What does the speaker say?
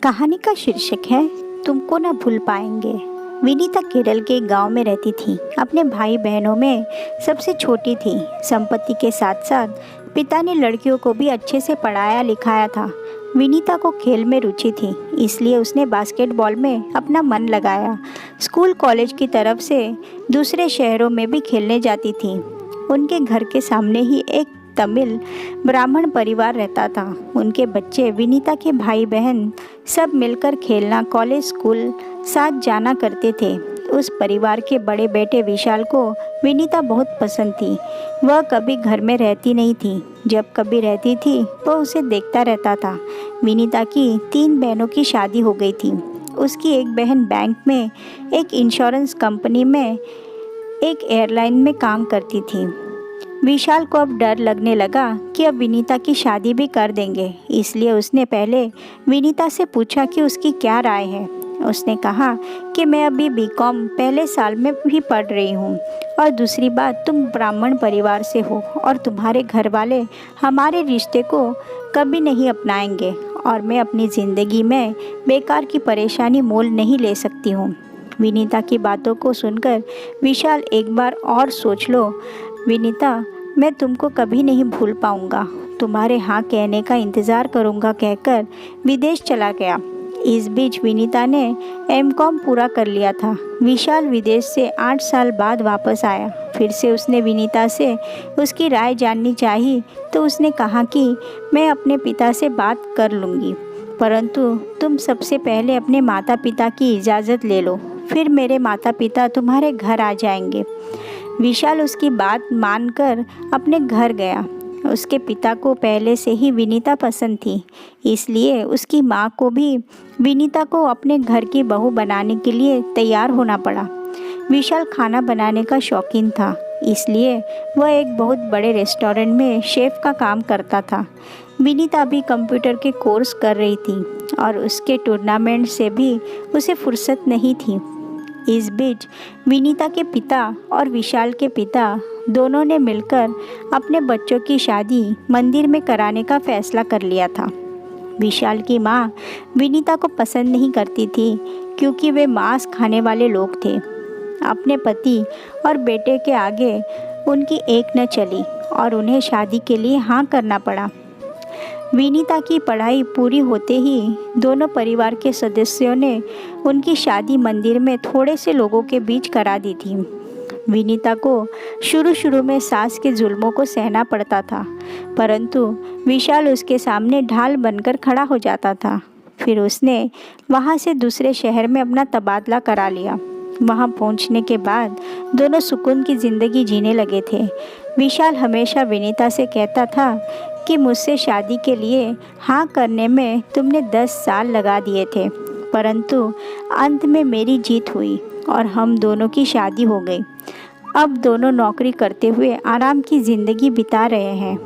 कहानी का शीर्षक है तुमको ना भूल पाएंगे। विनीता केरल के गांव में रहती थी। अपने भाई बहनों में सबसे छोटी थी। संपत्ति के साथ साथ पिता ने लड़कियों को भी अच्छे से पढ़ाया लिखाया था। विनीता को खेल में रुचि थी, इसलिए उसने बास्केटबॉल में अपना मन लगाया। स्कूल कॉलेज की तरफ से दूसरे शहरों में भी खेलने जाती थी। उनके घर के सामने ही एक तमिल ब्राह्मण परिवार रहता था। उनके बच्चे, विनीता के भाई बहन सब मिलकर खेलना, कॉलेज, स्कूल साथ जाना करते थे। उस परिवार के बड़े बेटे विशाल को विनीता बहुत पसंद थी। वह कभी घर में रहती नहीं थी। जब कभी रहती थी वह उसे देखता रहता था। विनीता की 3 बहनों की शादी हो गई थी। उसकी एक बहन बैंक में, एक इंश्योरेंस कंपनी में, एक एयरलाइन में काम करती थी। विशाल को अब डर लगने लगा कि अब विनीता की शादी भी कर देंगे, इसलिए उसने पहले विनीता से पूछा कि उसकी क्या राय है। उसने कहा कि मैं अभी बीकॉम पहले साल में भी पढ़ रही हूँ, और दूसरी बात, तुम ब्राह्मण परिवार से हो और तुम्हारे घर वाले हमारे रिश्ते को कभी नहीं अपनाएंगे, और मैं अपनी ज़िंदगी में बेकार की परेशानी मोल नहीं ले सकती हूँ। विनीता की बातों को सुनकर विशाल, एक बार और सोच लो विनीता, मैं तुमको कभी नहीं भूल पाऊंगा, तुम्हारे हाँ कहने का इंतज़ार करूंगा कहकर विदेश चला गया। इस बीच विनीता ने एमकॉम पूरा कर लिया था। विशाल विदेश से 8 साल बाद वापस आया। फिर से उसने विनीता से उसकी राय जाननी चाहिए, तो उसने कहा कि मैं अपने पिता से बात कर लूँगी, परंतु तुम सबसे पहले अपने माता पिता की इजाज़त ले लो, फिर मेरे माता पिता तुम्हारे घर आ जाएंगे। विशाल उसकी बात मानकर अपने घर गया। उसके पिता को पहले से ही विनीता पसंद थी, इसलिए उसकी माँ को भी विनीता को अपने घर की बहू बनाने के लिए तैयार होना पड़ा। विशाल खाना बनाने का शौकीन था, इसलिए वह एक बहुत बड़े रेस्टोरेंट में शेफ़ का काम करता था। विनीता भी कंप्यूटर के कोर्स कर रही थी और उसके टूर्नामेंट से भी उसे फुर्सत नहीं थी। इस बीच विनीता के पिता और विशाल के पिता दोनों ने मिलकर अपने बच्चों की शादी मंदिर में कराने का फैसला कर लिया था। विशाल की माँ विनीता को पसंद नहीं करती थी, क्योंकि वे मांस खाने वाले लोग थे। अपने पति और बेटे के आगे उनकी एक न चली और उन्हें शादी के लिए हाँ करना पड़ा। विनीता की पढ़ाई पूरी होते ही दोनों परिवार के सदस्यों ने उनकी शादी मंदिर में थोड़े से लोगों के बीच करा दी थी। विनीता को शुरू में सास के जुल्मों को सहना पड़ता था, परंतु विशाल उसके सामने ढाल बनकर खड़ा हो जाता था। फिर उसने वहाँ से दूसरे शहर में अपना तबादला करा लिया। वहाँ पहुँचने के बाद दोनों सुकून की ज़िंदगी जीने लगे थे। विशाल हमेशा विनीता से कहता था कि मुझसे शादी के लिए हाँ करने में तुमने 10 साल लगा दिए थे, परंतु अंत में मेरी जीत हुई और हम दोनों की शादी हो गई। अब दोनों नौकरी करते हुए आराम की ज़िंदगी बिता रहे हैं।